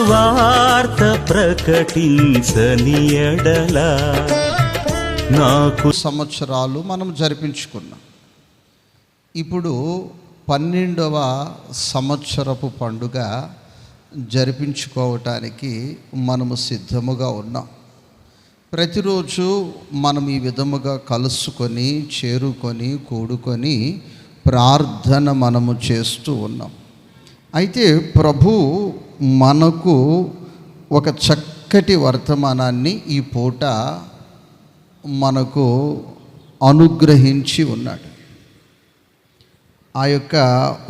సువార్త ప్రకటించని ఎడల నాకు సంవత్సరాలు మనం జరిపించుకున్నాం. ఇప్పుడు 12వ సంవత్సరపు పండుగ జరిపించుకోవటానికి మనము సిద్ధముగా ఉన్నాం. ప్రతిరోజు మనం ఈ విధముగా కలుసుకొని చేరుకొని కూడుకొని ప్రార్థన మనము చేస్తూ ఉన్నాం. అయితే ప్రభు మనకు ఒక చక్కటి వర్తమానాన్ని ఈ పూట మనకు అనుగ్రహించి ఉన్నాడు. ఆ యొక్క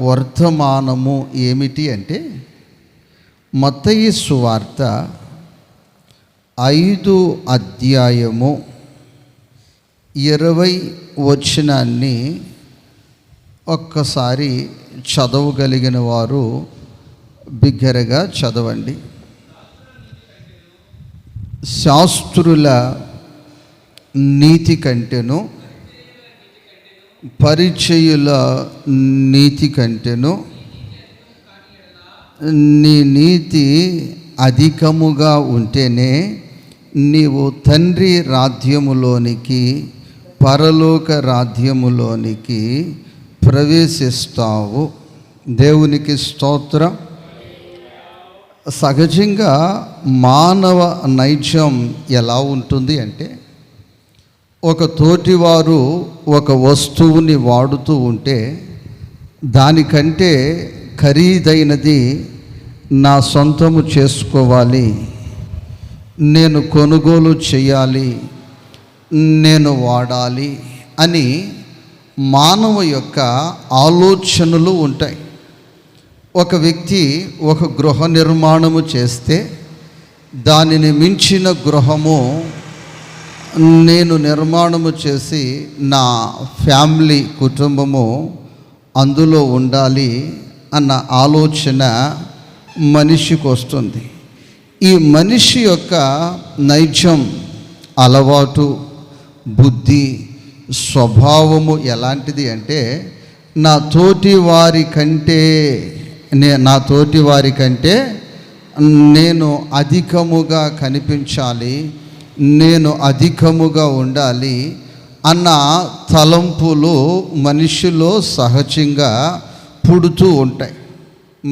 వర్తమానము ఏమిటి అంటే మత్తయి సువార్త 5 అధ్యాయము 20 వచనాన్ని ఒక్కసారి చదవగలిగిన వారు బిగ్గరగా చదవండి. శాస్త్రుల నీతి కంటెను పరిచయుల నీతి కంటెను నీ నీతి అధికముగా ఉంటేనే నీవు తండ్రి రాజ్యములోనికి పరలోక రాజ్యములోనికి ప్రవేశిస్తావు. దేవునికి స్తోత్రం. సహజంగా మానవ నైజం ఎలా ఉంటుంది అంటే ఒక తోటివారు ఒక వస్తువుని వాడుతూ ఉంటే దానికంటే ఖరీదైనది నా సొంతము చేసుకోవాలి, నేను కొనుగోలు చేయాలి, నేను వాడాలి అని మానవ యొక్క ఆలోచనలు ఉంటాయి. ఒక వ్యక్తి ఒక గృహ నిర్మాణము చేస్తే దానిని మించిన గృహము నేను నిర్మాణము చేసి నా ఫ్యామిలీ కుటుంబము అందులో ఉండాలి అన్న ఆలోచన మనిషికి వస్తుంది. ఈ మనిషి యొక్క నైజం, అలవాటు, బుద్ధి, స్వభావము ఎలాంటిది అంటే నా తోటి వారి కంటే నేను అధికముగా కనిపించాలి, నేను అధికముగా ఉండాలి అన్న తలంపులు మనిషిలో సహజంగా పుడుతూ ఉంటాయి.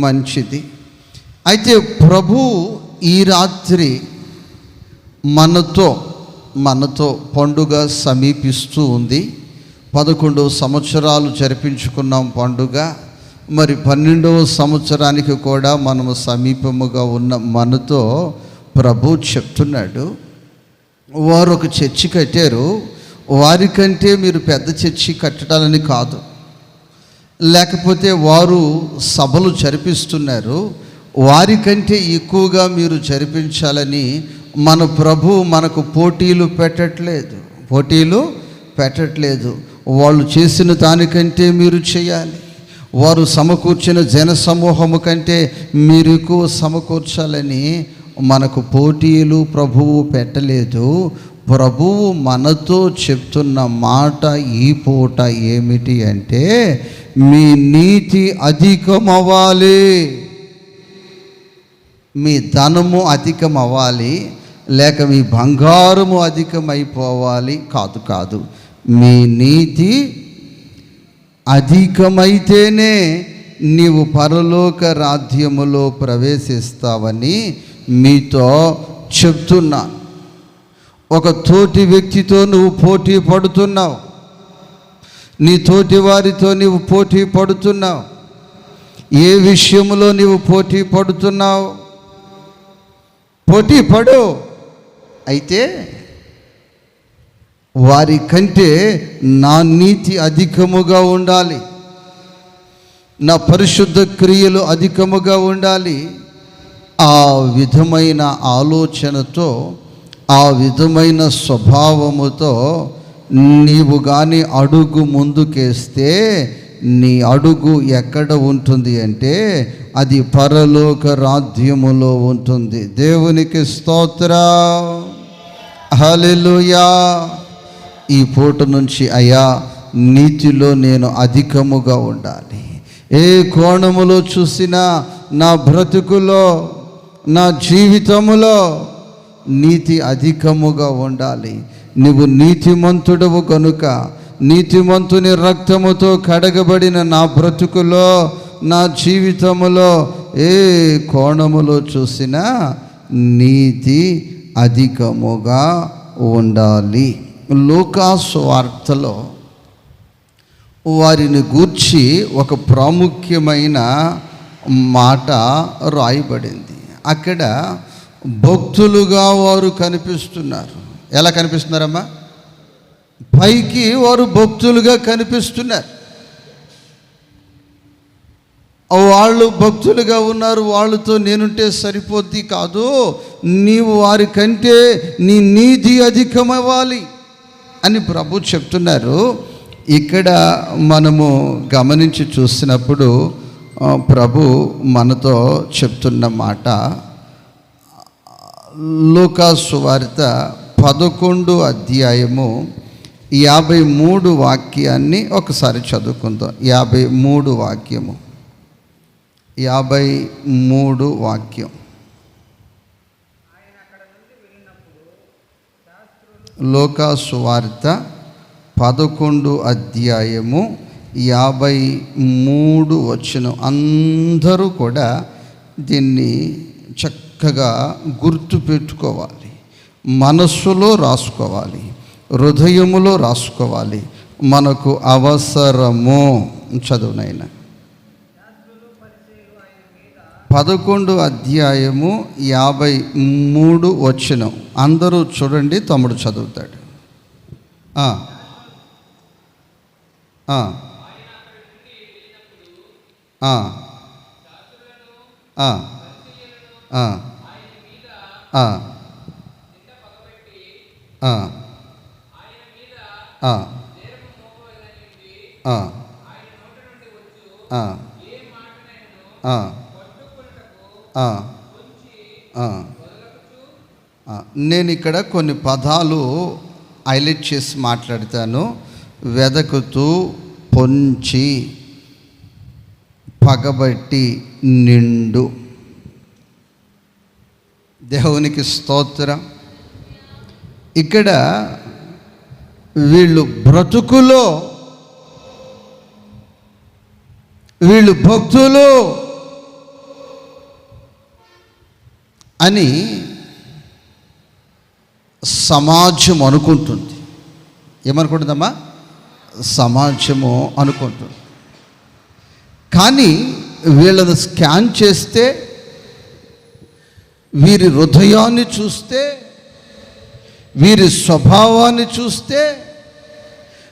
మంచిది. అయితే ప్రభు ఈ రాత్రి మనతో పండుగ సమీపిస్తూ ఉంది. 11 సంవత్సరాలు జరిపించుకున్నాం పండుగ. మరి 12వ సంవత్సరానికి కూడా మనము సమీపముగా ఉన్న మనతో ప్రభు చెప్తున్నాడు, వారు ఒక చర్చి కట్టారు, వారికంటే మీరు పెద్ద చర్చి కట్టడాలని కాదు, లేకపోతే వారు సభలు జరిపిస్తున్నారు, వారికంటే ఎక్కువగా మీరు జరిపించాలని మన ప్రభు మనకు పోటీలు పెట్టట్లేదు. వాళ్ళు చేసిన దానికంటే మీరు చేయాలి, వారు సమకూర్చిన జన సమూహము కంటే మీరు ఎక్కువ సమకూర్చాలని మనకు పోటీలు ప్రభువు పెట్టలేదు. ప్రభువు మనతో చెప్తున్న మాట ఈ పూట ఏమిటి అంటే మీ నీతి అధికమవ్వాలి, మీ ధనము అధికమవ్వాలి, లేక మీ బంగారము అధికమైపోవాలి కాదు. మీ నీతి అధికమైతేనే నీవు పరలోక రాజ్యములో ప్రవేశిస్తావని మీతో చెప్తున్నా. ఒక తోటి వ్యక్తితో నువ్వు పోటీ పడుతున్నావు, నీ తోటి వారితో నీవు పోటీ పడుతున్నావు. ఏ విషయంలో నీవు పోటీ పడుతున్నావు? పోటీ పడు. అయితే వారి కంటే నా నీతి అధికముగా ఉండాలి, నా పరిశుద్ధ క్రియలు అధికముగా ఉండాలి. ఆ విధమైన ఆలోచనతో, ఆ విధమైన స్వభావముతో నీవు కానీ అడుగు ముందుకేస్తే నీ అడుగు ఎక్కడ ఉంటుంది అంటే అది పరలోక రాజ్యములో ఉంటుంది. దేవునికి స్తోత్రం, హల్లెలూయా. ఈ పూట నుంచి అయ్యా నీతిలో నేను అధికముగా ఉండాలి. ఏ కోణములో చూసినా నా బ్రతుకులో నా జీవితములో నీతి అధికముగా ఉండాలి. నువ్వు నీతిమంతుడవు కనుక నీతిమంతుని రక్తముతో కడగబడిన నా బ్రతుకులో, నా జీవితములో ఏ కోణములో చూసినా నీతి అధికముగా ఉండాలి. లూకా సువార్తలో వారిని గూర్చి ఒక ప్రాముఖ్యమైన మాట రాయబడింది. అక్కడ భక్తులుగా వారు కనిపిస్తున్నారు. ఎలా కనిపిస్తున్నారమ్మా? పైకి వారు భక్తులుగా కనిపిస్తున్నారు. వాళ్ళు భక్తులుగా ఉన్నారు, వాళ్ళతో నేనుంటే సరిపోద్ది కాదు, నీవు వారి కంటే నీ నీతి అధికమవ్వాలి అని ప్రభు చెప్తున్నారు. ఇక్కడ మనము గమనించి చూసినప్పుడు ప్రభు మనతో చెప్తున్న మాట లూకా సువార్త 11 అధ్యాయము 53 వాక్యాన్ని ఒకసారి చదువుకుందాం. 53 వాక్యము, 53 వాక్యం. లూకా సువార్త 11 అధ్యాయము 53 వచనం. అందరూ కూడా దీన్ని చక్కగా గుర్తు పెట్టుకోవాలి, మనస్సులో రాసుకోవాలి, హృదయములో రాసుకోవాలి. మనకు అవసరము. చదువునైనా 11 అధ్యాయము 53 వచనం. అందరూ చూడండి, తమ్ముడు చదువుతాడు. నేను ఇక్కడ కొన్ని పదాలు హైలైట్ చేసి మాట్లాడతాను. వెదకుతూ, పొంచి, పగబట్టి, నిండు. దేవునికి స్తోత్రం. ఇక్కడ వీళ్ళు బ్రతుకులో, వీళ్ళు భక్తులు అని సమాజం అనుకుంటుంది. ఏమనుకుంటుందమ్మా? సమాజము అనుకుంటుంది. కానీ వీళ్ళను స్కాన్ చేస్తే, వీరి హృదయాన్ని చూస్తే, వీరి స్వభావాన్ని చూస్తే,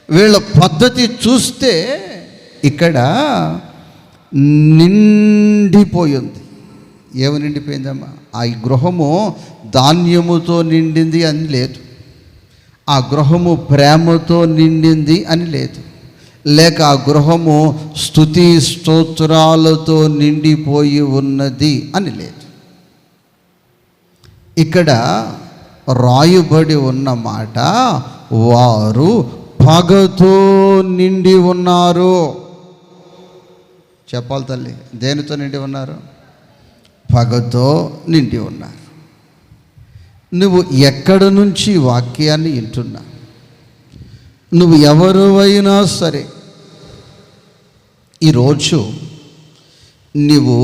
వీళ్ళ పద్ధతి చూస్తే ఇక్కడ నిండిపోయింది. ఏమి నిండిపోయిందమ్మా? ఆ గృహము ధాన్యముతో నిండింది అని లేదు, ఆ గృహము ప్రేమతో నిండింది అని లేదు, లేక ఆ గృహము స్తుతి స్తోత్రాలతో నిండిపోయి ఉన్నది అని లేదు. ఇక్కడ రాయబడి ఉన్న మాట, వారు పగతో నిండి ఉన్నారు. చెప్పాలి తల్లి, దేనితో నిండి ఉన్నారు? పగతో నిండి ఉన్నారు. నువ్వు ఎక్కడి నుంచి వాక్యాన్ని వింటున్నా, నువ్వు ఎవరివైనా సరే, ఈరోజు నీవు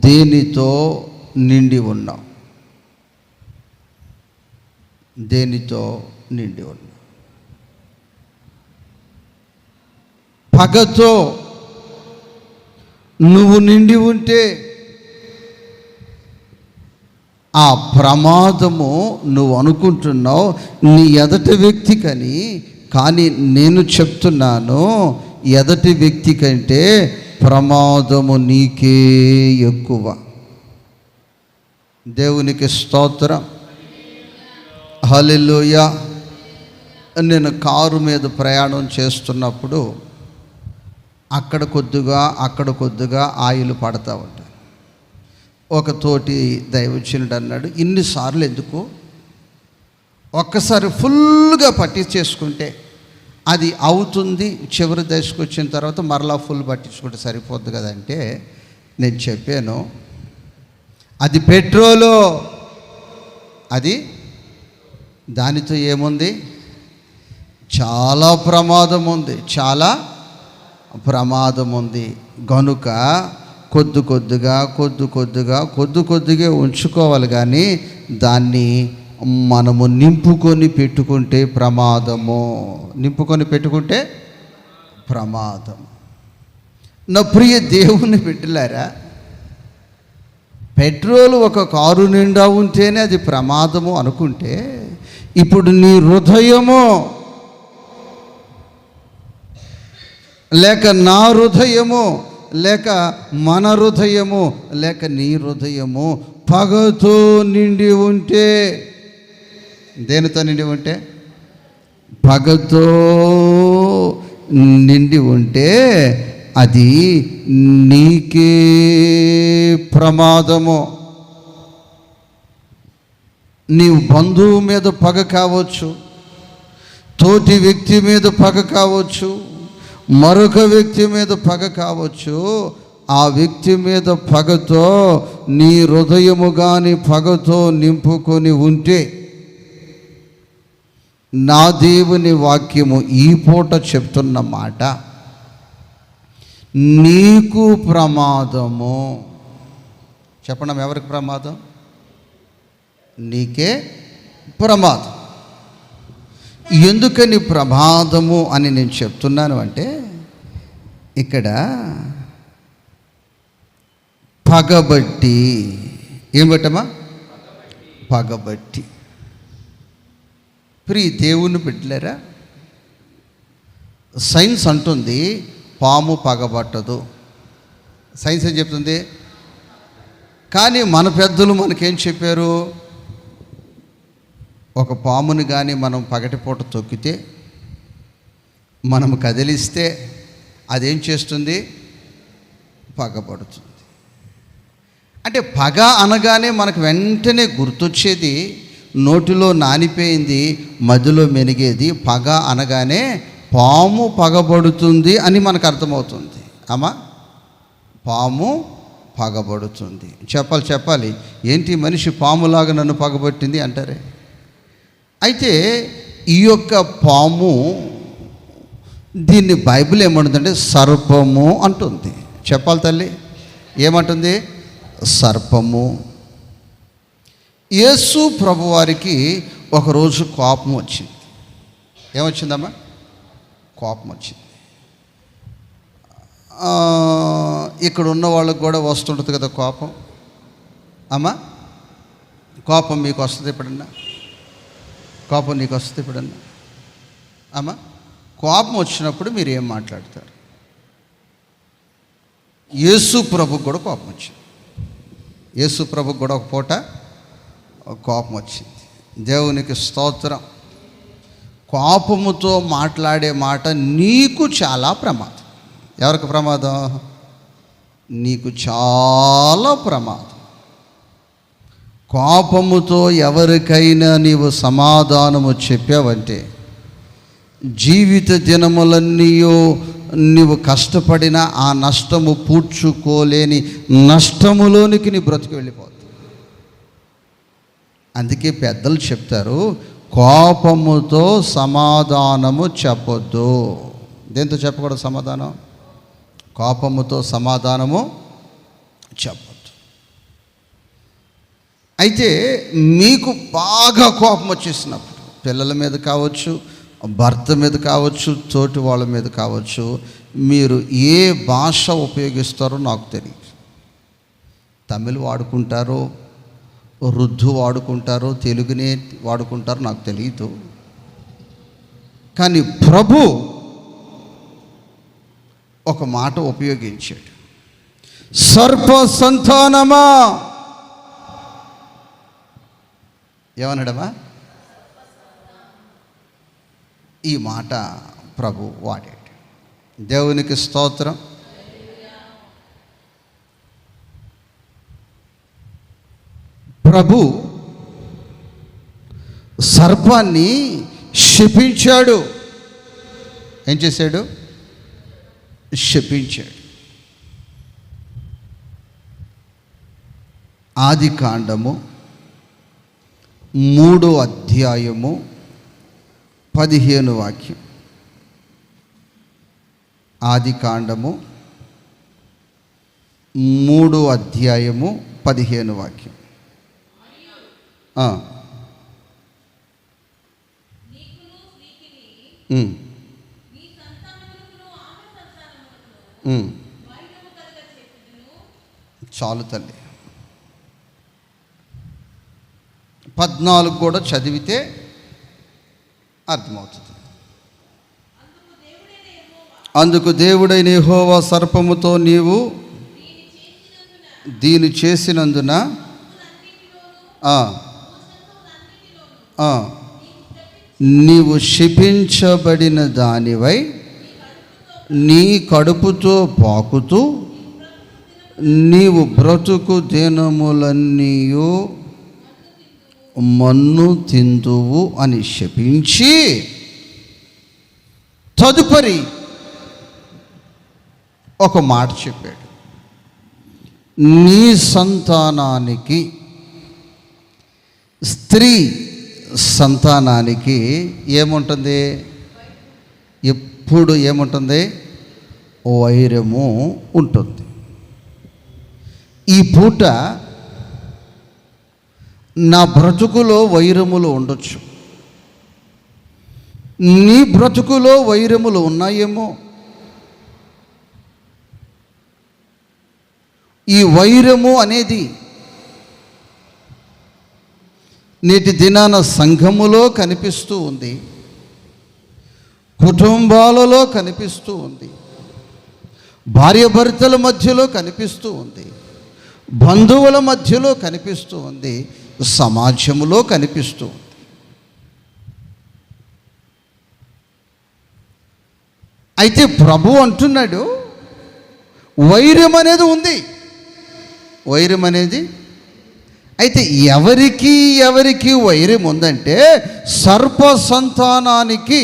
దేనితో నిండి ఉన్నావు? దేనితో నిండి ఉన్నావు? పగతో నువ్వు నిండి ఉంటే ఆ ప్రమాదము నువ్వు అనుకుంటున్నావు నీ ఎదటి వ్యక్తికని. కానీ నేను చెప్తున్నాను, ఎదటి వ్యక్తి కంటే ప్రమాదము నీకే ఎక్కువ. దేవునికి స్తోత్రం, హల్లెలూయా. నేను కారు మీద ప్రయాణం చేస్తున్నప్పుడు అక్కడ కొద్దిగా ఆయిల్ పడతా ఉంటాను. ఒక తోటి దైవజనుడు అన్నాడు, ఇన్నిసార్లు ఎందుకు? ఒక్కసారి ఫుల్గా పట్టించేసుకుంటే అది అవుతుంది, చివరి దశకు వచ్చిన తర్వాత మరలా ఫుల్ పట్టించుకుంటే సరిపోద్ది కదంటే, నేను చెప్పాను అది పెట్రోలు, అది దానితో ఏముంది? చాలా ప్రమాదం ఉంది, చాలా ప్రమాదం ఉంది. గనుక కొద్ది కొద్దిగా ఉంచుకోవాలి, కానీ దాన్ని మనము నింపుకొని పెట్టుకుంటే ప్రమాదము. నింపుకొని పెట్టుకుంటే ప్రమాదం. నా ప్రియ దేవుని బిడ్డలారా, పెట్రోల్ ఒక కారు నిండా ఉంటేనే అది ప్రమాదము అనుకుంటే, ఇప్పుడు నీ హృదయము లేక నా హృదయము లేక మన హృదయము లేక నీ హృదయము పగతో నిండి ఉంటే, దేనితో నిండి ఉంటే? పగతో నిండి ఉంటే అది నీకే ప్రమాదము. నీవు బంధువు మీద పగ కావచ్చు, తోటి వ్యక్తి మీద పగ కావచ్చు, మరొక వ్యక్తి మీద పగ కావచ్చు. ఆ వ్యక్తి మీద పగతో నీ హృదయము కానీ పగతో నింపుకొని ఉంటే, నా దేవుని వాక్యము ఈ పూట చెప్తున్న మాట, నీకు ప్రమాదము. చెప్పండి, ఎవరికి ప్రమాదం? నీకే ప్రమాదం. ఎందుకని ప్రమాదము అని నేను చెప్తున్నాను అంటే, ఇక్కడ పగబట్టి. ఏం బట్టమా? పగబట్టి. ప్రియ దేవుని బిడ్డలారా, సైన్స్ అంటుంది పాము పగబట్టదు. సైన్స్ ఏం చెప్తుంది? కానీ మన పెద్దలు మనకేం చెప్పారు? ఒక పాముని కానీ మనం పగటిపూట తొక్కితే, మనం కదిలిస్తే అదేం చేస్తుంది? పగబడుతుంది. అంటే పగ అనగానే మనకు వెంటనే గుర్తొచ్చేది, నోటిలో నానిపోయింది మధ్యలో మెనిగేది. పగ అనగానే పాము పగబడుతుంది అని మనకు అర్థమవుతుంది. అమ్మా, పాము పగబడుతుంది. చెప్పాలి. ఏంటి మనిషి పాములాగా నన్ను పగబట్టింది అంటారే. అయితే ఈ యొక్క పాము, దీన్ని బైబిల్ ఏమంటుందంటే సర్పము అంటుంది. చెప్పాలి తల్లి, ఏమంటుంది? సర్పము. యేసు ప్రభువారికి ఒకరోజు కోపం వచ్చింది. ఏమొచ్చిందమ్మా? కోపం వచ్చింది. ఇక్కడ ఉన్న వాళ్ళకు కూడా వస్తుంటుంది కదా కోపం. అమ్మా, కోపం మీకు వస్తుంది ఎప్పుడన్నా? కోపం నీకు వస్తుంది ఎప్పుడన్నా? అమ్మా, కోపం వచ్చినప్పుడు మీరు ఏం మాట్లాడతారు? యేసు ప్రభుకు కూడా కోపం వచ్చింది. యేసు ప్రభుకు కూడా ఒక పూట కోపం వచ్చింది. దేవునికి స్తోత్రం. కోపముతో మాట్లాడే మాట నీకు చాలా ప్రమాదం. ఎవరికి ప్రమాదం? నీకు చాలా ప్రమాదం. కోపముతో ఎవరికైనా నీవు సమాధానము చెప్పావంటే, జీవిత దినములన్నీ నీవు కష్టపడిన ఆ నష్టము పూడ్చుకోలేని నష్టములోనికి నీ బ్రతికి వెళ్ళిపోతుంది. అందుకే పెద్దలు చెప్తారు, కోపముతో సమాధానము చెప్పొద్దు. దేంతో చెప్పకూడదు సమాధానం? కోపముతో సమాధానము చెప్పొద్దు. అయితే మీకు బాగా కోపం వచ్చేసినప్పుడు, పిల్లల మీద కావచ్చు, భర్త మీద కావచ్చు, తోటి వాళ్ళ మీద కావచ్చు, మీరు ఏ భాష ఉపయోగిస్తారో నాకు తెలియదు. తమిళ్ వాడుకుంటారో, ఉర్దూ వాడుకుంటారో, తెలుగునే వాడుకుంటారో నాకు తెలియదు. కానీ ప్రభు ఒక మాట ఉపయోగించాడు. సర్ప సంతానమా. ఏమన్నాడమ్మా? ఈ మాట ప్రభు వాడాడు. దేవునికి స్తోత్రం. ప్రభు సర్పాన్ని శపించాడు. ఏం చేశాడు? శపించాడు. ఆదికాండము 3వ అధ్యాయము 15వ వాక్యం. ఆదికాండము 3వ అధ్యాయము 15వ వాక్యం. చాలు తల్లి. 14 కూడా చదివితే అర్థమవుతుంది. అందుకు దేవుడైన యెహోవా సర్పముతో, నీవు దీని చేసినందున నీవు శపించబడిన దానివై నీ కడుపుతో పాకుతూ నీవు బ్రతుకు దినములన్నీయు మన్ను తిందువు అని శపించి, తదుపరి ఒక మాట చెప్పాడు. నీ సంతానానికి, స్త్రీ సంతానానికి ఏముంటుంది? ఎప్పుడు ఏముంటుంది? వైరము ఉంటుంది. ఈ పూట నా బ్రతుకులో వైరములు ఉండొచ్చు. నీ బ్రతుకులో వైరములు ఉన్నాయేమో. ఈ వైరము అనేది నేటి దినాన సంఘములో కనిపిస్తూ ఉంది, కుటుంబాలలో కనిపిస్తూ ఉంది, భార్యాభర్తల మధ్యలో కనిపిస్తూ ఉంది, బంధువుల మధ్యలో కనిపిస్తూ ఉంది, సమాజంలో కనిపిస్తూ ఉంది. అయితే ప్రభు అంటున్నాడు, వైరం అనేది ఉంది. వైరం అనేది అయితే ఎవరికి వైరం ఉందంటే, సర్ప సంతానానికి,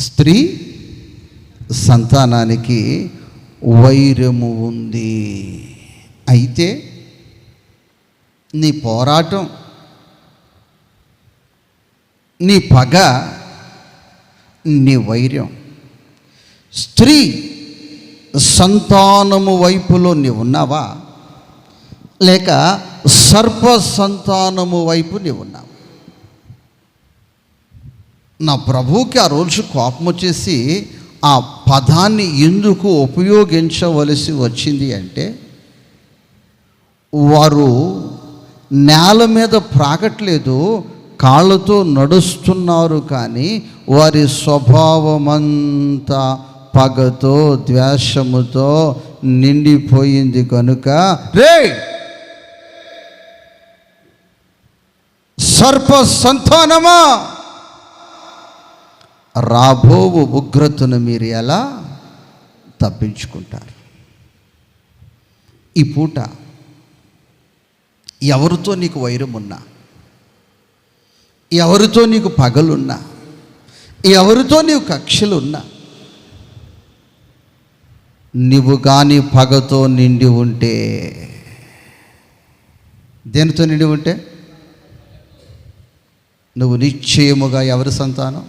స్త్రీ సంతానానికి వైరము ఉంది. అయితే నీ పోరాటం, నీ పగ, నీ వైరం స్త్రీ సంతానము వైపులో నీవు ఉన్నావా, లేక సర్ప సంతానము వైపు నీవు ఉన్నావా? నా ప్రభువుకి ఆ రోజు కోపం వచ్చేసి ఆ పదాన్ని ఎందుకు ఉపయోగించవలసి వచ్చింది అంటే, వారు నేల మీద ప్రాగట్లేదు, కాళ్ళతో నడుస్తున్నారు, కానీ వారి స్వభావమంతా పగతో ద్వేషముతో నిండిపోయింది కనుక, రే సర్ప సంతానమా, రాబోవు ఉగ్రతను మీరు ఎలా తప్పించుకుంటారు? ఈ పూట ఎవరితో నీకు వైరం ఉన్నా, ఎవరితో నీకు పగలున్నా, ఎవరితో నీకు కక్షలున్నా, నీవు కానీ పగతో నిండి ఉంటే, దేనితో నిండి ఉంటే, నువ్వు నిశ్చయముగా ఎవరి సంతానం?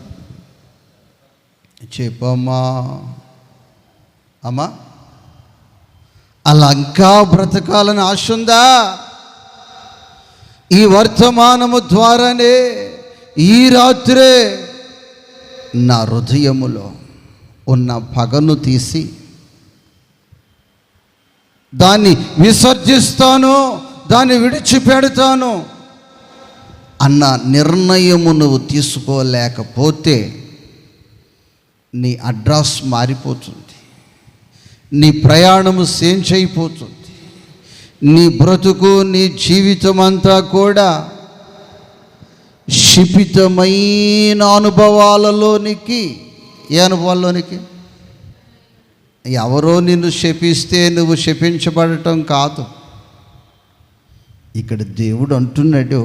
చెప్పమ్మా. అమ్మా, అలా ఇంకా బ్రతకాలని ఆశ ఉందా? ఈ వర్తమానము ద్వారానే ఈ రాత్రే నా హృదయములో ఉన్న పగను తీసి దాన్ని విసర్జిస్తాను, దాన్ని విడిచిపెడతాను అన్న నిర్ణయము నువ్వు తీసుకోలేకపోతే నీ అడ్రస్ మారిపోతుంది, నీ ప్రయాణము చేంజ్ అయిపోతుంది, నీ బ్రతుకు, నీ జీవితం అంతా కూడా శిపితమైన అనుభవాలలోనికి. ఏ అనుభవాల్లోనికి? ఎవరో నిన్ను శపిస్తే నువ్వు శపించబడటం కాదు. ఇక్కడ దేవుడు అంటున్నాడు,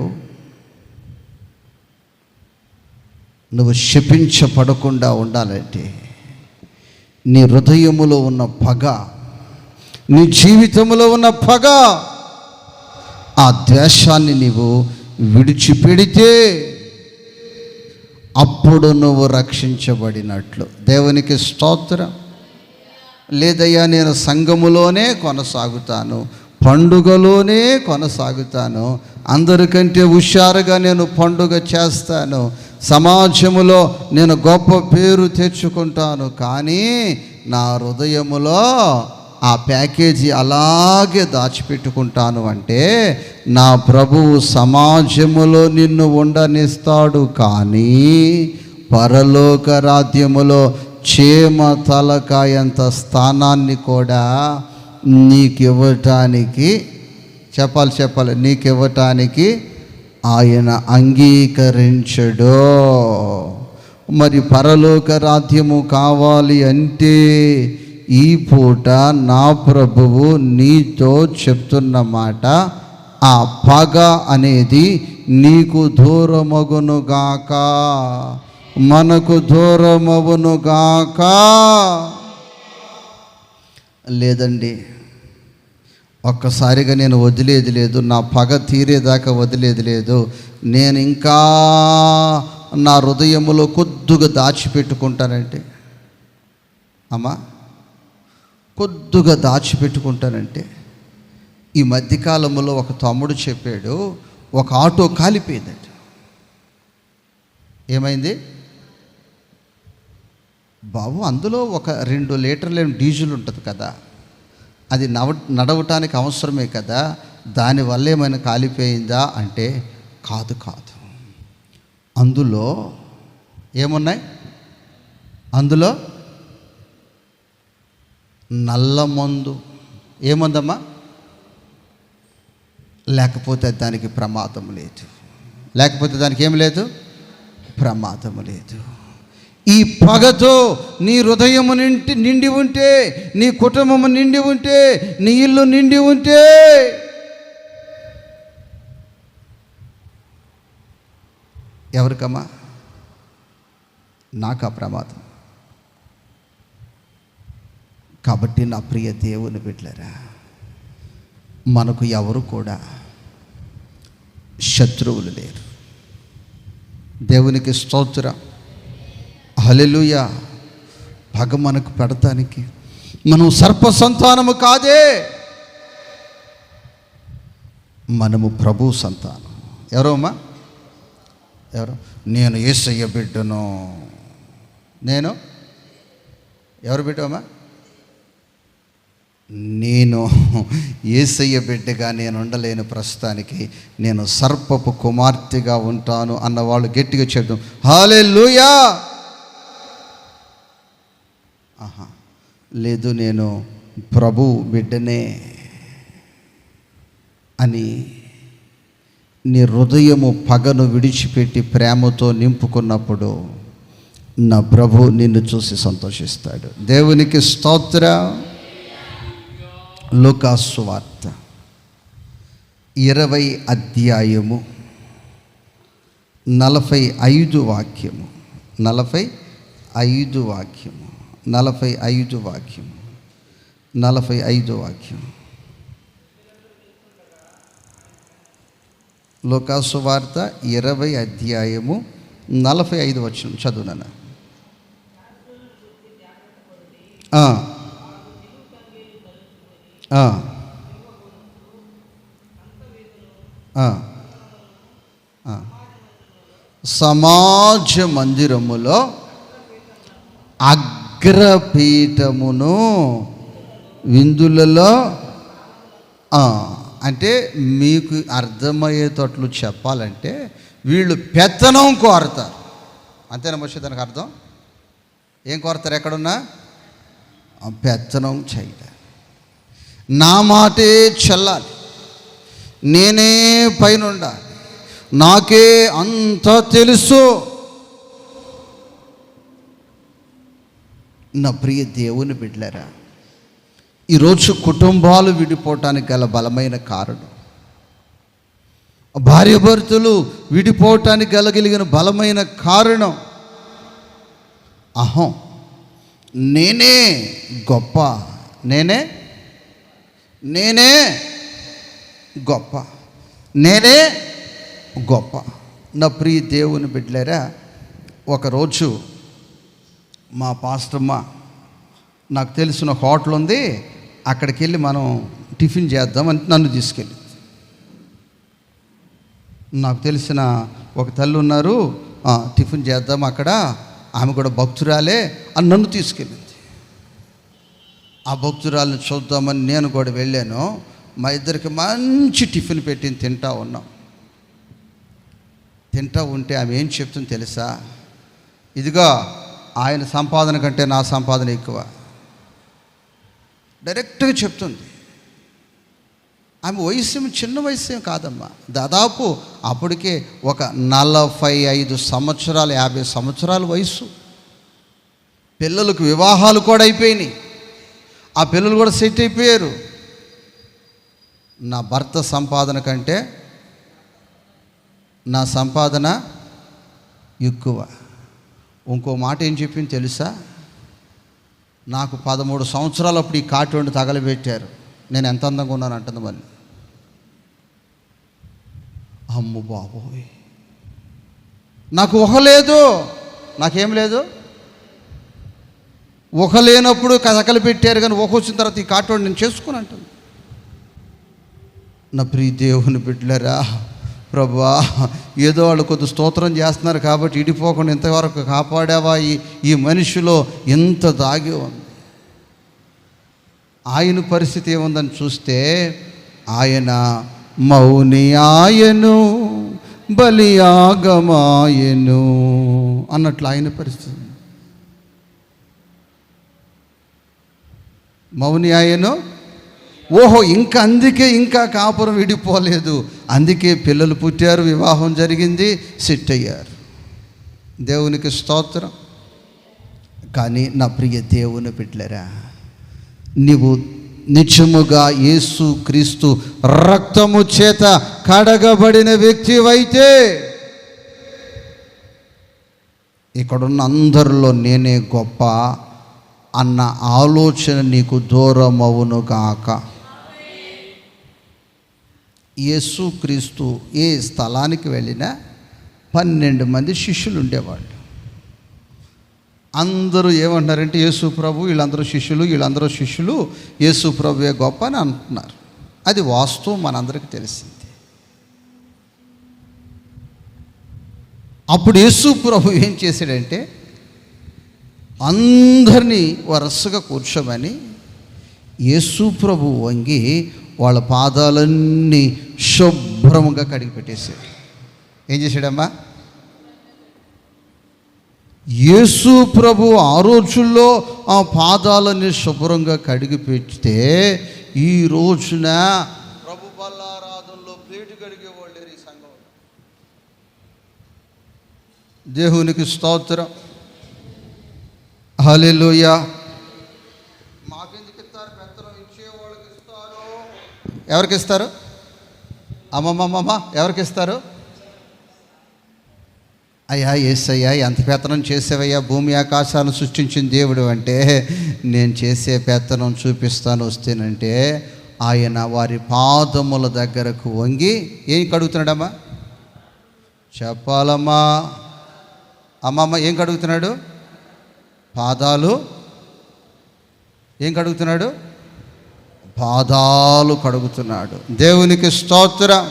నువ్వు శపించబడకుండా ఉండాలంటే నీ హృదయములో ఉన్న పగ, నీ జీవితంలో ఉన్న పగ, ఆ ద్వేషాన్ని నీవు విడిచిపెడితే అప్పుడు నువ్వు రక్షించబడినట్లు. దేవునికి స్తోత్రం. లేదయ్యా నేను సంఘములోనే కొనసాగుతాను, పండుగలోనే కొనసాగుతాను, అందరికంటే హుషారుగా నేను పండుగ చేస్తాను, సమాజములో నేను గొప్ప పేరు తెచ్చుకుంటాను, కానీ నా హృదయములో ఆ ప్యాకేజీ అలాగే దాచిపెట్టుకుంటాను అంటే నా ప్రభువు సమాజములో నిన్ను ఉండనిస్తాడు, కానీ పరలోక రాజ్యములో చేమ తలకాయంత స్థానాన్ని కూడా నీకివ్వటానికి నీకివ్వటానికి ఆయన అంగీకరించడు. మరి పరలోక రాజ్యము కావాలి అంటే ఈ పూట నా ప్రభువు నీతో చెప్తున్న మాట, ఆ పగ అనేది నీకు దూరమగునుగాక, మనకు దూరమగునుగాక. లేదండి, ఒక్కసారిగా నేను వదిలేది లేదు, నా పగ తీరేదాకా వదిలేది లేదు, నేను ఇంకా నా హృదయములో కొద్దిగా దాచిపెట్టుకుంటానంటే, అమ్మా కొద్దిగా దాచిపెట్టుకుంటానంటే, ఈ మధ్యకాలంలో ఒక తమ్ముడు చెప్పాడు, ఒక ఆటో కాలిపోయిందంట. ఏమైంది బాబు? అందులో ఒక 2 లీటర్ల డీజిల్ ఉంటుంది కదా, అది నడవటానికి అవసరమే కదా, దానివల్ల ఏమైనా కాలిపోయిందా అంటే కాదు, అందులో ఏమున్నాయి? అందులో నల్ల మందు. ఏముందమ్మా? లేకపోతే దానికి ప్రమాదం లేదు, లేకపోతే దానికి ఏం లేదు, ప్రమాదం లేదు. ఈ పగతో నీ హృదయము నిండి ఉంటే, నీ కుటుంబము నిండి ఉంటే, నీ ఇల్లు నిండి ఉంటే, ఎవరికమ్మా? నాకు ఆ ప్రమాదం. కాబట్టి నా ప్రియ దేవుని బిడ్డలారా, మనకు ఎవరు కూడా శత్రువులు లేరు. దేవునికి స్తోత్రం, హల్లెలూయా. పగ మనకు పెడతానికి మనం సర్ప సంతానము కాదే, మనము ప్రభు సంతానం. ఎవరమ్మా? ఎవరు? నేను యేసయ్య బిడ్డను. నేను ఎవరు బిడ్డమ్మా? నేను యేసయ్య బిడ్డగా నేను ఉండలేను, ప్రస్తుతానికి నేను సర్పపు కుమార్తెగా ఉంటాను అన్నవాళ్ళు గట్టిగా చెప్తాం హల్లెలూయా. లేదు, నేను ప్రభు బిడ్డనే అని నీ హృదయము పగను విడిచిపెట్టి ప్రేమతో నింపుకున్నప్పుడు నా ప్రభు నిన్ను చూసి సంతోషిస్తాడు. దేవునికి స్తోత్రం. లూకాసు సువార్త 20 అధ్యాయము 45 వాక్యము 45 వాక్యము 45 వాక్యము 45 వాక్యం. లూకాసు వార్త 20 అధ్యాయము 45 వచనం చదువునన్నా. సమాజ మందిరములో అగ్రపీఠమును విందులలో, అంటే మీకు అర్థమయ్యేటట్లు చెప్పాలంటే వీళ్ళు పెత్తనం కోరతారు. అంతేనా మోషే? దానికి అర్థం ఏం కోరతారు? ఎక్కడున్నా పెత్తనం చేయాలి, నా మాటే చెల్లాలి, నేనే పైన ఉండాలి, నాకే అంత తెలుసు. నా ప్రియ దేవుని బిడ్డలారా, ఈరోజు కుటుంబాలు విడిపోవటానికి గల బలమైన కారణం, భార్యాభర్తలు విడిపోవటానికి గలగలిగిన బలమైన కారణం అహం. నేనే గొప్ప, నేనే నేనే గొప్ప, నేనే గొప్ప. నా ప్రియ దేవుని బిడ్డలారా, ఒకరోజు మా పాస్టమ్మ నాకు తెలిసిన హోటల్ ఉంది, అక్కడికి వెళ్ళి మనం టిఫిన్ చేద్దామని నన్ను తీసుకెళ్ళి, నాకు తెలిసిన ఒక తల్లి ఉన్నారు, టిఫిన్ చేద్దాం అక్కడ, ఆమె కూడా భక్తురాలే అని నన్ను తీసుకెళ్ళింది. ఆ భక్తురాలను చూద్దామని నేను కూడా వెళ్ళాను. మా ఇద్దరికి మంచి టిఫిన్ పెట్టింది, తింటా ఉన్నాం. తింటా ఉంటే ఆమె ఏం చెప్తుంది తెలుసా? ఇదిగో ఆయన సంపాదన కంటే నా సంపాదన ఎక్కువ, డైరెక్ట్గా చెప్తుంది. ఆమె వయసు చిన్న వయసు ఏం కాదమ్మా, దాదాపు అప్పటికే ఒక 45 సంవత్సరాలు 50 సంవత్సరాల వయసు. పిల్లలకు వివాహాలు కూడా అయిపోయినాయి, ఆ పిల్లలు కూడా సెట్ అయిపోయారు. నా భర్త సంపాదన కంటే నా సంపాదన ఎక్కువ. ఇంకో మాట ఏం చెప్పింది తెలుసా? నాకు 13 సంవత్సరాలు అప్పుడు ఈ కాటు తగలబెట్టారు, నేను ఎంత అందంగా ఉన్నాను అంటుంది. మళ్ళీ అమ్ము బాబోయ్, నాకు ఊహ లేదు, నాకేం లేదు. ఊహ లేనప్పుడు కథకలు పెట్టారు, కానీ ఊహ వచ్చిన తర్వాత ఈ కాటు నేను చేసుకుని అంటుంది. నా ప్రియ దేవుని బిడ్డలారా, ప్రభువా ఏదో వాళ్ళు కొద్ది స్తోత్రం చేస్తున్నారు కాబట్టి ఇడిపోకుండా ఇంతవరకు కాపాడావా, ఈ మనిషిలో ఎంత దాగి ఉంది. ఆయన పరిస్థితి ఏముందని చూస్తే, ఆయన మౌని ఆయను బలియాగమాయను అన్నట్లు ఆయన పరిస్థితి. మౌని ఆయను, ఓహో ఇంకా అందుకే ఇంకా కాపురం విడిపోలేదు, అందుకే పిల్లలు పుట్టారు, వివాహం జరిగింది, సెట్ అయ్యారు. దేవునికి స్తోత్రం. కానీ నా ప్రియ దేవుని బిడ్డలారా, నీవు నిజముగా యేసు క్రీస్తు రక్తము చేత కడగబడిన వ్యక్తివైతే, ఇక్కడున్న అందరిలో నేనే గొప్ప అన్న ఆలోచన నీకు దూరం అవును కాక. యేసు క్రీస్తు ఏ స్థలానికి వెళ్ళినా 12 మంది శిష్యులు ఉండేవాళ్ళు. అందరూ ఏమంటున్నారంటే, యేసు ప్రభు వీళ్ళందరూ శిష్యులు, యేసు ప్రభువే గొప్ప అని అంటున్నారు. అది వాస్తవం, మనందరికీ తెలిసింది. అప్పుడు యేసు ప్రభు ఏం చేశాడంటే, అందరినీ వరుసగా కూర్చోమని యేసు ప్రభు వంగి వాళ్ళ పాదాలన్నీ శుభ్రంగా కడిగి పెట్టేశాడు. ఏం చేశాడమ్మా? యేసు ప్రభు ఆ రోజుల్లో ఆ పాదాలన్నీ శుభ్రంగా కడిగి పెడితే, ఈ రోజున ప్రభు బల్లారాధనలో ప్లేటు కడిగేవాళ్ళు ఈ సంఘం. దేవునికి స్తోత్రం, హల్లెలూయా. మాకెందుకు ఇస్తారు? పెత్తనం ఇచ్చేవాళ్ళకి ఇస్తారు. ఎవరికి ఇస్తారు? అమ్మమ్మమ్మ ఎవరికి ఇస్తారు? అయ్యా యేసయ్యా ఎంత పెత్తనం చేసేవయ్యా, భూమి ఆకాశాలను సృష్టించిన దేవుడు అంటే, నేను చేసే పెత్తనం చూపిస్తాను వస్తేనంటే, ఆయన వారి పాదముల దగ్గరకు వంగి ఏం కడుగుతున్నాడమ్మా? చెప్పాలమ్మా అమ్మమ్మ, ఏం కడుగుతున్నాడు? పాదాలు. ఏం కడుగుతున్నాడు? పాదాలు కడుగుతున్నాడు. దేవునికి స్తోత్రం.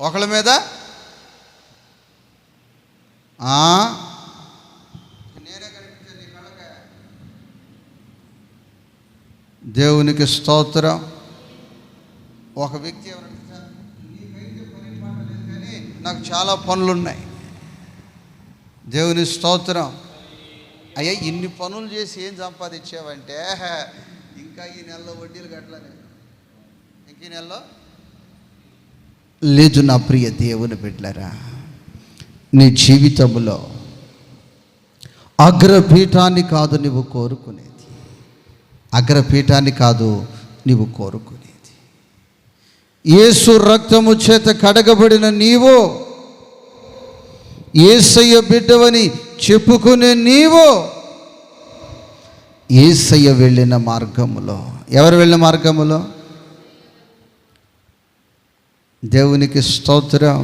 ఒకళ్ళ మీద నేనే కనిపించాను నీ కళ్ళకే. దేవునికి స్తోత్రం. ఒక వ్యక్తి ఎవరంటే, నీకైతే పని మాట లేదు కానీ నాకు చాలా పనులు ఉన్నాయి. దేవుని స్తోత్రం. అయ్యా ఇన్ని పనులు చేసి ఏం సంపాదించావంటే, ఇంకా ఈ నెలలో వడ్డీలు కట్టలేదు, ఇంక ఈ నెలలో లేదు. నా ప్రియ దేవుని బిడ్డలారా, నీ జీవితంలో అగ్రపీఠాన్ని కాదు నువ్వు కోరుకునేది, అగ్రపీఠాన్ని కాదు నీవు కోరుకునేది. యేసు రక్తము చేత కడగబడిన నీవు యేసయ్య బిడ్డవని చెప్పుకునే నీవు యేసయ్య వెళ్ళిన మార్గములో, ఎవరు వెళ్ళిన మార్గములో? దేవునికి స్తోత్రం.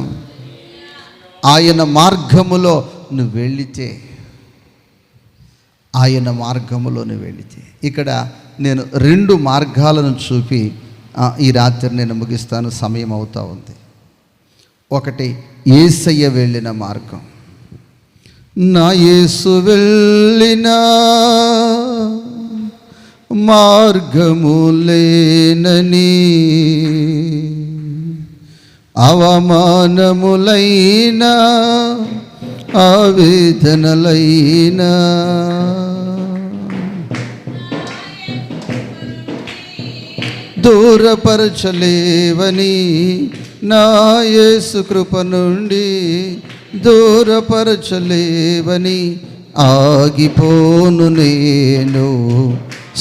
ఆయన మార్గములో నువ్వు వెళితే, ఆయన మార్గములో నువ్వు వెళితే, ఇక్కడ నేను 2 మార్గాలను చూపి ఈ రాత్రి నేను ముగిస్తాను, సమయం అవుతా ఉంది. ఒకటి యేసయ్య వెళ్ళిన మార్గం. నా యేసు వెళ్ళిన మార్గములేనని అవమానములైనా ఆవేదనలైనా దూరపరచలేవని, నా యేసు కృప నుండి దూరపరచలేవని ఆగిపోను నేను,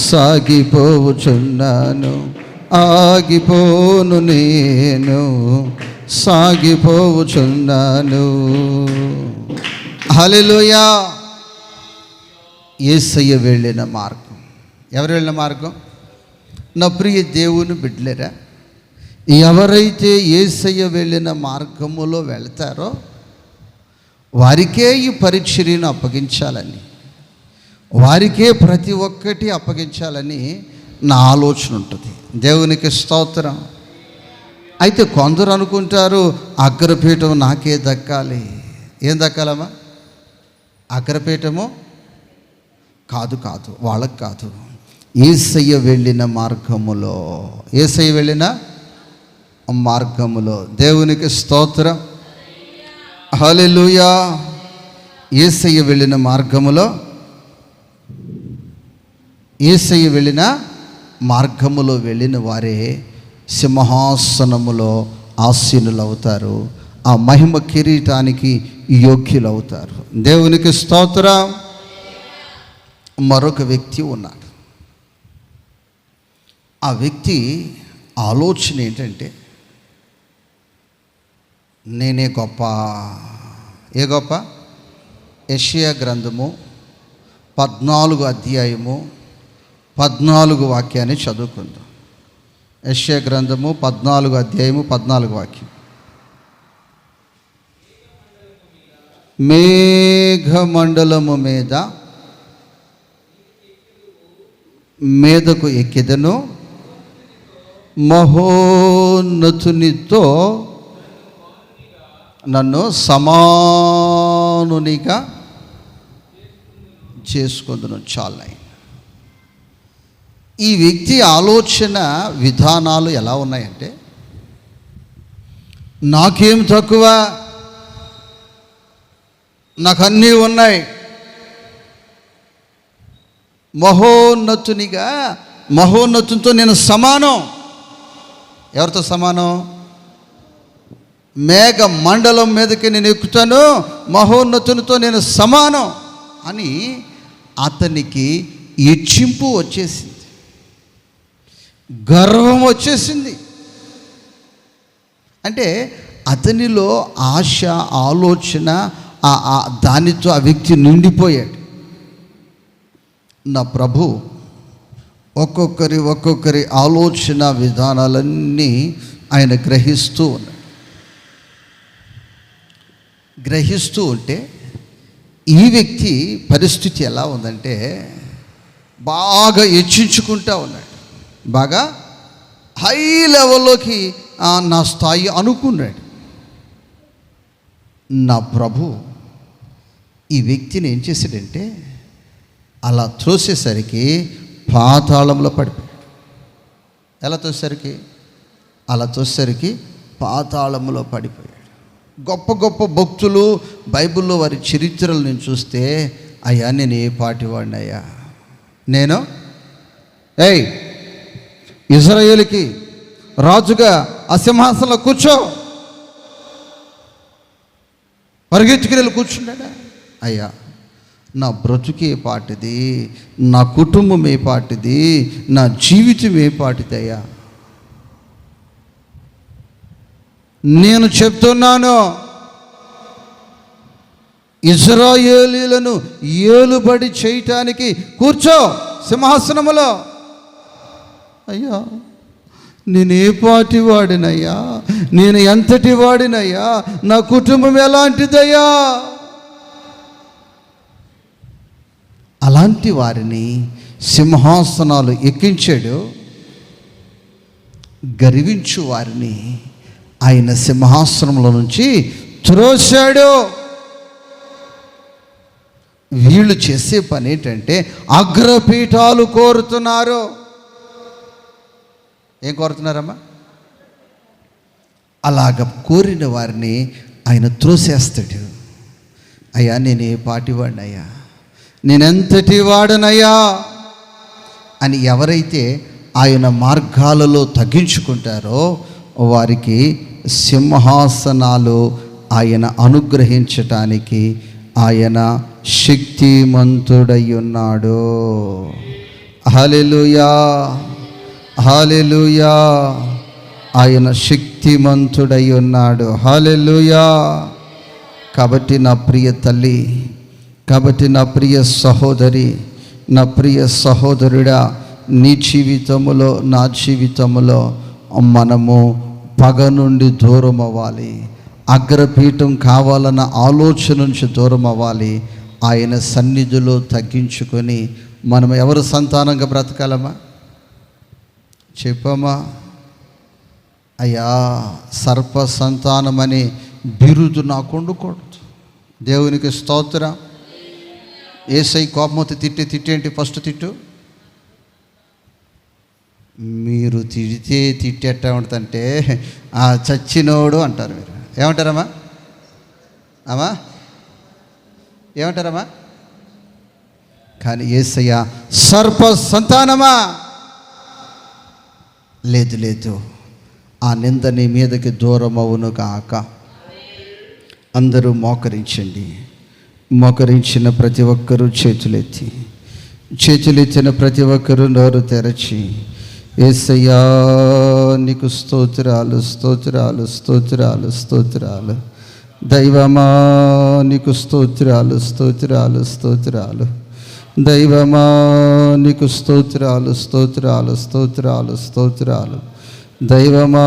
సాగిపోవుచున్నాను. ఆగిపోను నేను, సాగిపోవుచున్నాను. హల్లెలూయా. యేసయ్య వెళ్ళిన మార్గం. ఎవరు వెళ్ళిన మార్గం? నా ప్రియ దేవుని బిడ్డలేరా, ఎవరైతే యేసయ్య వెళ్ళిన మార్గములో వెళ్తారో వారికే ఈ పరిచర్యను అప్పగించాలని, వారికే ప్రతి ఒక్కటి అప్పగించాలని నా ఆలోచన ఉంటుంది. దేవునికి స్తోత్రం. అయితే కొందరు అనుకుంటారు అగ్రపీఠం నాకే దక్కాలి. ఏం దక్కాలమ్మా? అగ్రపీఠము కాదు, వాళ్ళకు కాదు. యేసయ్య వెళ్ళిన మార్గములో, యేసయ్య వెళ్ళిన మార్గములో. దేవునికి స్తోత్రం. హల్లెలూయా. యేసయ్య వెళ్ళిన మార్గములో, యేసయ్య వెళ్ళిన మార్గములో వెళ్ళిన వారే సింహాసనములో ఆసీనులవుతారు, ఆ మహిమ కిరీటానికి యోగ్యులవుతారు. దేవునికి స్తోత్రం. మరొక వ్యక్తి ఉన్నాడు. ఆ వ్యక్తి ఆలోచన ఏంటంటే, నేనే గొప్ప. ఏ గొప్ప? యెషయా గ్రంథము 14 అధ్యాయము 14 వాక్యాన్ని చదువుకుందాం. యెషయా గ్రంథము 14 అధ్యాయము 14 వాక్యం. మేఘమండలము మీదకు ఎక్కెదను, మహోన్నతునితో నన్ను సమానునిగా చేసుకుందును. చాలా. ఈ వ్యక్తి ఆలోచన విధానాలు ఎలా ఉన్నాయంటే, నాకేం తక్కువ, నాకు అన్నీ ఉన్నాయి, మహోన్నతునితో నేను సమానం. ఎవరితో సమానం? మేఘ మండలం మీదకి నేను ఎక్కుతాను, మహోన్నతునితో నేను సమానం అని అతనికి హెచ్చింపు వచ్చేసింది, గర్వం వచ్చేసింది. అంటే అతనిలో ఆశ, ఆలోచన దానితో ఆ వ్యక్తి నిండిపోయాడు. నా ప్రభు ఒక్కొక్కరి ఆలోచన విధానాలన్నీ ఆయన గ్రహిస్తూ ఉంటే ఈ వ్యక్తి పరిస్థితి ఎలా ఉందంటే, బాగా హెచ్చించుకుంటా ఉన్నాడు, బాగా హై లెవెల్లోకి నా స్థాయి అనుకున్నాడు. నా ప్రభు ఈ వ్యక్తిని ఏం చేశాడంటే, అలా త్రోసేసరికి పాతాళంలో పడిపోయాడు. ఎలా తోసేసరికి? అలా తోసేసరికి పాతాళంలో పడిపోయాడు. గొప్ప గొప్ప భక్తులు బైబిల్లో వారి చరిత్రలు నేను చూస్తే, అయ్యా నేను ఏ పాటి వాడిని అయ్యా, నేను ఇజ్రాయేలుకి రాజుగా ఆ సింహాసనంలో కూర్చో, పరిగెత్తుకుని వెళ్ళి కూర్చున్నాడా? అయ్యా నా బ్రతుకే పాటిది, నా కుటుంబం ఏ పాటిది, నా జీవితం ఏ పాటిది అయ్యా. నేను చెప్తున్నాను, ఇజ్రాయేలీలను ఏలుబడి చేయటానికి కూర్చో సింహాసనములో. అయ్యా, నేను ఏ పాటి వాడినయ్యా, నేను ఎంతటి వాడినయ్యా, నా కుటుంబం ఎలాంటిదయ్యా. అలాంటి వారిని సింహాసనాలు ఎక్కించాడు. గర్వించు వారిని ఆయన సింహాసనంలో నుంచి త్రోశాడు. వీళ్ళు చేసే పని ఏంటంటే అగ్రపీఠాలు కోరుతున్నారు. ఏం కోరుతున్నారమ్మా? అలాగ కోరిన వారిని ఆయన త్రోసేస్తాడు. అయ్యా, నేను ఏ పాటి వాడినయ్యా, నేనెంతటి వాడనయ్యా అని ఎవరైతే ఆయన మార్గాలలో తగ్గించుకుంటారో వారికి సింహాసనాలు ఆయన అనుగ్రహించటానికి ఆయన శక్తిమంతుడై ఉన్నాడు. హల్లెలూయా, హల్లెలూయా. ఆయన శక్తిమంతుడై ఉన్నాడు. హల్లెలూయా. కాబట్టి నా ప్రియ తల్లి, కాబట్టి నా ప్రియ సహోదరి, నా ప్రియ సహోదరుడా, నీ జీవితములో నా జీవితములో మనము పగ నుండి దూరం అవ్వాలి. అగ్రపీఠం కావాలన్న ఆలోచన నుంచి దూరం అవ్వాలి. ఆయన సన్నిధిలో తగ్గించుకొని మనం ఎవరు సంతానంగా బ్రతకాలమ్మా? చెప్పమ్మా. అయ్యా, సర్ప సంతానమని బిరుదు నాకు ఉండకూడదు. దేవునికి స్తోత్రం. యేసై కోపమతి తిట్టేంటి? ఫస్ట్ తిట్టు. మీరు తిట్టేట ఉంటుందంటే ఆ చచ్చినోడు అంటారు. మీరు ఏమంటారమ్మా? అమ్మా ఏమంటారమ్మా? కానీ యేసయ్య సర్ప సంతానమా, లేదు లేదు, ఆ నింద నీ మీదకి దూరం అవును కాక. అందరూ మోకరించండి. మోకరించిన ప్రతి ఒక్కరూ చేతులెత్తిన ప్రతి ఒక్కరూ నోరు తెరచి, యేసయ్యా నీకు స్తోత్రాలు, స్తోత్రాలు, స్తోత్రాలు, స్తోత్రాలు. దైవమా నీకు స్తోత్రాలు, స్తోత్రాలు, స్తోత్రాలు. దైవమా నీకు స్తోత్రాలు, స్తోత్రాలు, స్తోత్రాలు, స్తోత్రాలు. దైవమా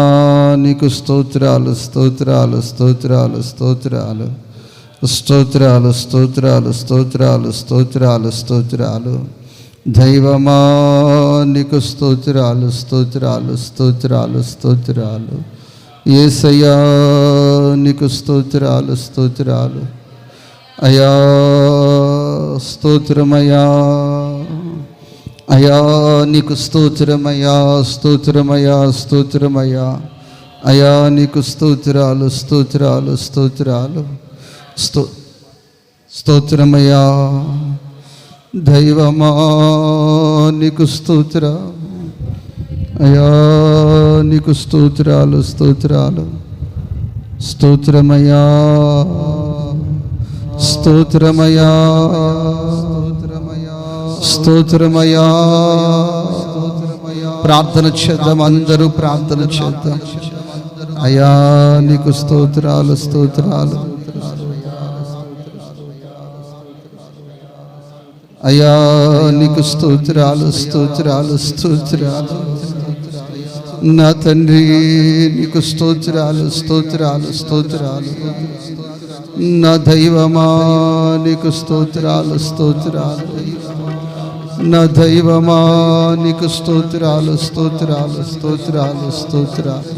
నీకు స్తోత్రాలు, స్తోత్రాలు, స్తోత్రాలు, స్తోత్రాలు. స్తోత్రాలు, స్తోత్రాలు, స్తోత్రాలు, స్తోత్రాలు, స్తోత్రాలు. దైవమా నీకు స్తోత్రాలు, స్తోత్రాలు, స్తోత్రాలు, స్తోత్రాలు. యేసయ్యా నీకు స్తోత్రాలు, స్తోత్రాలు. అయా స్తోత్రమయ్యా, అయా నీకు స్తోత్రమయ్యా, స్తోత్రమయ్యా, స్తోత్రమయ్యా. అయా నీకు స్తోత్రాలు, స్తోత్రాలు, స్తోత్రాలు. స్తోత్రమయ్యా. దైవమా నీకు స్తోత్ర. అయా నీకు స్తోత్రాలు, స్తోత్రాలు. స్తోత్రమయ్యా, స్తోత్రమయ్యా, స్తోత్రమయ్యా. ప్రార్థన చేద్దాం, అందరూ ప్రార్థన చేద్దాం. అయా నీకు స్తోత్రాలు, స్తోత్రాలు. అయ్యా నీకు స్తోత్రాలు, స్తోత్రాలు, స్తోత్రాలు. నా తండ్రి నీకు స్తోత్రాలు, స్తోత్రాలు, స్తోత్రాలు. నా దైవమా నీకు స్తోత్రాలు, స్తోత్రాలు. నా దైవమా నీకు స్తోత్రాలు, స్తోత్రాలు, స్తోత్రాలు, స్తోత్రాలు.